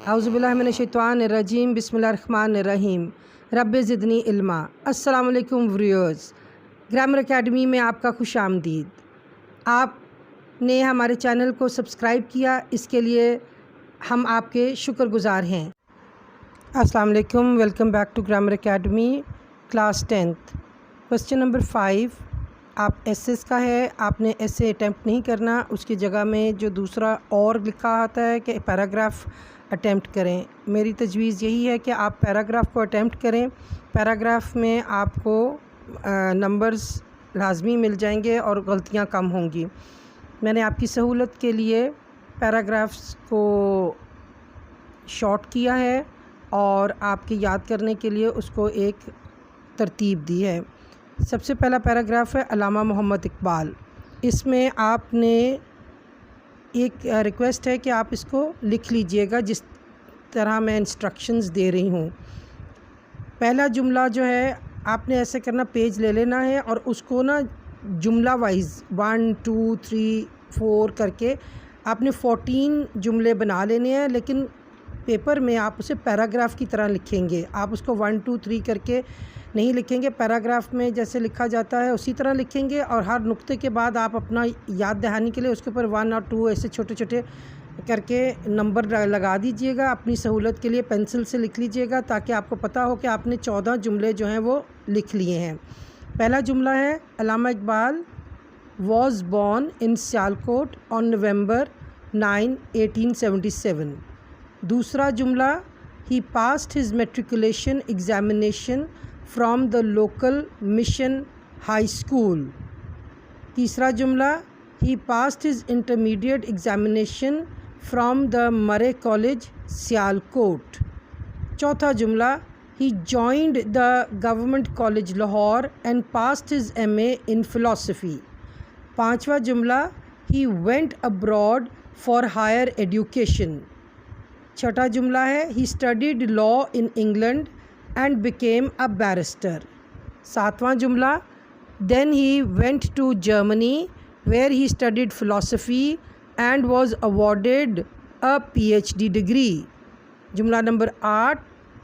औज़ुबिल्लाहिमिनश्शैतानिर्रजीम बिस्मिल्लाहिर्रहमानिर्रहीम रब्बि ज़िदनी इल्मा। अस्सलाम वालेकुम व्यूअर्स, ग्रामर एकेडमी में आपका खुश आमदीद। आपने हमारे चैनल को सब्सक्राइब किया, इसके लिए हम आपके शुक्रगुज़ार हैं। अस्सलाम वालेकुम, welcome back to grammar academy class 10th। Question number 5 आप एसेस का है। आपने ऐसे अटैम्प्ट नहीं करना, उसकी जगह में जो दूसरा और लिखा आता है कि पैराग्राफ अटैम्प्ट करें। मेरी तजवीज़ यही है कि आप पैराग्राफ को अटैम्प्ट करें। पैराग्राफ में आपको नंबर्स लाजमी मिल जाएंगे और गलतियां कम होंगी। मैंने आपकी सहूलत के लिए पैराग्राफ्स को शॉर्ट किया है और आपके याद करने के लिए उसको एक तरतीब दी है। सबसे पहला पैराग्राफ है अल्लामा मोहम्मद इकबाल। इसमें आपने एक रिक्वेस्ट है कि आप इसको लिख लीजिएगा जिस तरह मैं इंस्ट्रक्शंस दे रही हूँ। पहला जुमला जो है आपने ऐसे करना, पेज ले लेना है और उसको ना जुमला वाइज 1 2 3 4 करके आपने 14 जुमले बना लेने हैं, लेकिन पेपर में आप उसे पैराग्राफ की तरह लिखेंगे। आप उसको 1 2 3 करके नहीं लिखेंगे, पैराग्राफ में जैसे लिखा जाता है उसी तरह लिखेंगे। और हर नुक्ते के बाद आप अपना याद दहानी के लिए उसके ऊपर 1 और 2 ऐसे छोटे छोटे करके नंबर लगा दीजिएगा। अपनी सहूलत के लिए पेंसिल से लिख लीजिएगा ताकि आपको पता हो कि आपने 14 जुमले जो हैं वो लिख लिए हैं। पहला जुमला है Allama Iqbal was born in Sialkot on November 9, 1877। दूसरा जुमला he passed his matriculation examination from the local mission high school. तीसरा जुमला he passed his intermediate examination from the Murray College Sialkot. चौथा जुमला he joined the Government College Lahore and passed his MA in philosophy. पांचवा जुमला he went abroad for higher education. छठा जुमला है he studied law in England and became a barrister। सातवां जुमला then he went to Germany where he studied philosophy and was awarded a PhD degree। जुमला number 8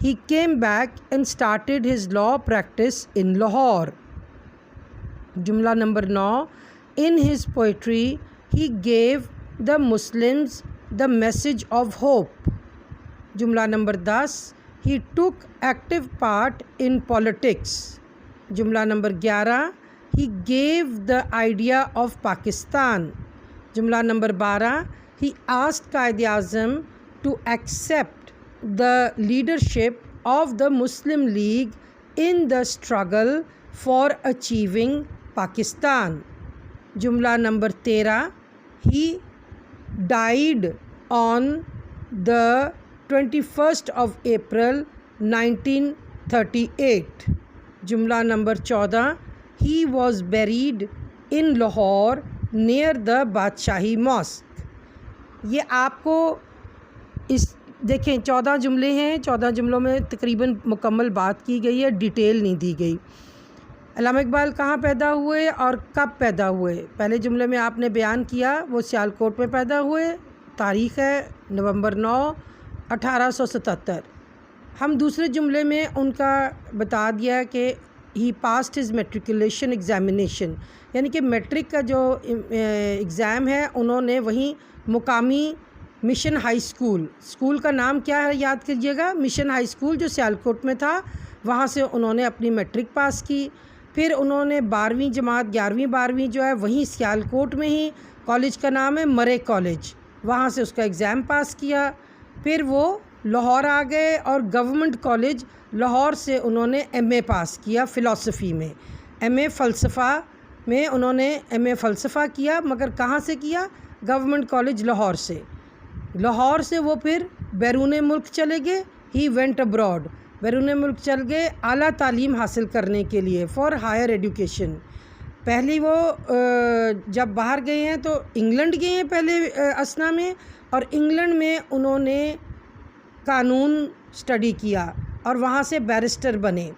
he came back and started his law practice in Lahore। जुमला number 9 in his poetry he gave the Muslims the message of hope। जुमला number 10 he took active part in politics। जुमला number 11 he gave the idea of Pakistan। जुमला number 12 he asked Quaid-e-Azam to accept the leadership of the Muslim League in the struggle for achieving Pakistan। जुमला number 13 he died on the 21st of April 1938। जुमला नंबर 14 he was buried in Lahore near the Badshahi mosque. ये आपको इस देखें 14 जुमले हैं, 14 जुमलों में तकरीबन मुकम्मल बात की गई है, डिटेल नहीं दी गई। अल्लामा इकबाल कहाँ पैदा हुए और कब पैदा हुए? पहले जुमले में आपने बयान किया वो सियालकोट में पैदा हुए, तारीख़ है नवंबर 9, 1877। हम दूसरे जुमले में उनका बता दिया कि ही पास्ड हिज मेट्रिकुलेशन एग्ज़ामिनेशन, यानी कि मैट्रिक का जो एग्ज़ाम है उन्होंने वहीं मुकामी मिशन हाई स्कूल, स्कूल का नाम क्या है याद कीजिएगा, मिशन हाई स्कूल जो सियालकोट में था, वहाँ से उन्होंने अपनी मैट्रिक पास की। फिर उन्होंने 12वीं जमात 11वीं 12वीं जो है वहीं सियालकोट में ही, कॉलेज का नाम है मरे कॉलेज, वहाँ से उसका एग्ज़ाम पास किया। फिर वो लाहौर आ गए और गवर्नमेंट कॉलेज लाहौर से उन्होंने MA पास किया फ़िलासफ़ी में। MA फ़लसफ़ा में उन्होंने MA फ़लसफ़ा किया, मगर कहाँ से किया? गवर्नमेंट कॉलेज लाहौर से। लाहौर से वो फिर बैरून मुल्क चले गए, ही वेंट अब्रॉड, बैरून मुल्क चल गए आला तालीम हासिल करने के लिए, फॉर हायर एजुकेशन। पहली वो जब बाहर गए हैं तो इंग्लैंड गए हैं पहले असना में, और इंग्लैंड में उन्होंने कानून स्टडी किया और वहाँ से बैरिस्टर बने।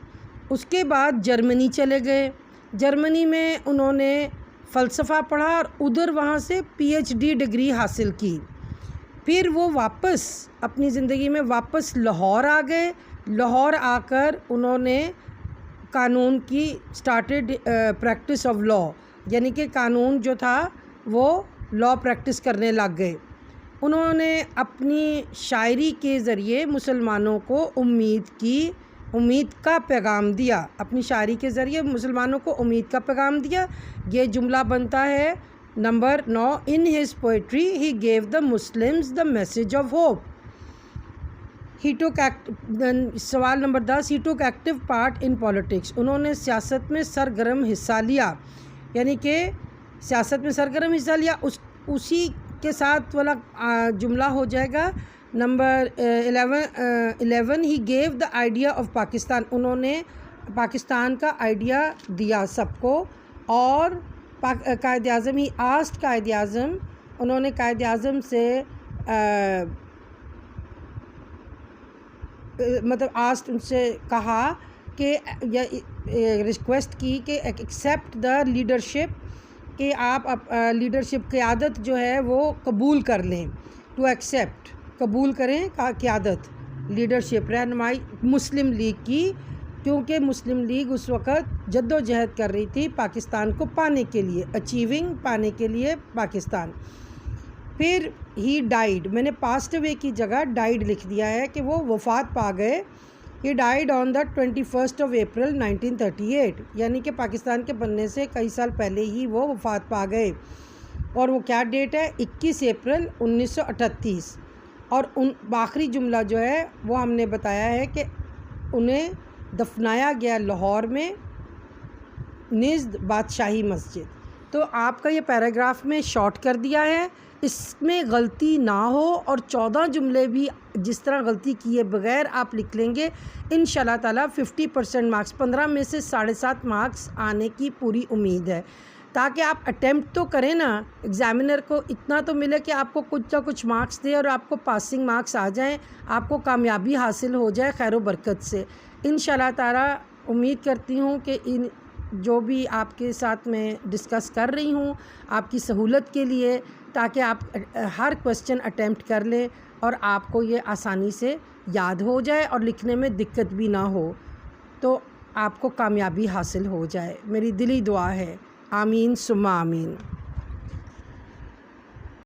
उसके बाद जर्मनी चले गए, जर्मनी में उन्होंने फ़लसफ़ा पढ़ा और उधर वहाँ से PhD डिग्री हासिल की। پھر وہ واپس اپنی زندگی میں واپس لاہور آ گئے. لاہور آ کر انہوں نے قانون کی اسٹارٹیڈ پریکٹس آف لا، یعنی کہ قانون جو تھا وہ لا پریکٹس کرنے لگ گئے. انہوں نے اپنی شاعری کے ذریعے مسلمانوں کو امید کا پیغام دیا. اپنی شاعری کے ذریعے مسلمانوں کو امید کا پیغام دیا. یہ جملہ بنتا ہے number 9. In his poetry he gave the Muslims the message of hope. سوال number 10. He took active part in politics. انہوں نے سیاست میں سرگرم حصہ لیا، یعنی کہ سیاست میں سرگرم حصہ لیا. اسی کے ساتھ والا جملہ ہو جائے گا number 11. He gave the idea of Pakistan. انہوں نے پاکستان کا آئیڈیا دیا سب کو. اور قائد اعظم ہی آسٹ قائد اعظم، انہوں نے قائد اعظم سے آسٹ ان سے کہا کہ ریکویسٹ کی کہ ایکسیپٹ دا لیڈرشپ، کہ آپ لیڈرشپ قیادت جو ہے وہ قبول کر لیں. ٹو ایکسیپٹ، قبول کریں قیادت، لیڈرشپ، رہنمائی مسلم لیگ کی، کیونکہ مسلم لیگ اس وقت جد و جہد کر رہی تھی پاکستان کو پانے کے لیے، پانے کے لیے پاکستان. پھر ہی ڈائیڈ، میں نے پاسٹ اوے کی جگہ ڈائیڈ لکھ دیا ہے کہ وہ وفات پا گئے. ہی ڈائیڈ آن دا 21 اپریل 1938، یعنی کہ پاکستان کے بننے سے کئی سال پہلے ہی وہ وفات پا گئے. اور وہ کیا ڈیٹ ہے؟ 21 اپریل 1938. اور آخری جملہ جو ہے وہ ہم نے بتایا ہے کہ انہیں دفنایا گیا لاہور میں نزد بادشاہی مسجد. تو آپ کا یہ پیراگراف میں شارٹ کر دیا ہے، اس میں غلطی نہ ہو، اور 14 جملے بھی جس طرح غلطی کیے بغیر آپ لکھ لیں گے انشاءاللہ تعالیٰ 50% مارکس، 15 میں سے 7.5 مارکس آنے کی پوری امید ہے. تاکہ آپ اٹیمپٹ تو کریں نا، ایگزامینر کو اتنا تو ملے کہ آپ کو کچھ نہ کچھ مارکس دے اور آپ کو پاسنگ مارکس آ جائیں، آپ کو کامیابی حاصل ہو جائے خیر و برکت سے. انشاءاللہ تعالیٰ امید کرتی ہوں کہ جو بھی آپ کے ساتھ میں ڈسکس کر رہی ہوں آپ کی سہولت کے لیے، تاکہ آپ ہر کویسچن اٹیمپٹ کر لیں اور آپ کو یہ آسانی سے یاد ہو جائے اور لکھنے میں دقت بھی نہ ہو، تو آپ کو کامیابی حاصل ہو جائے. میری دلی دعا ہے. آمین ثم آمین.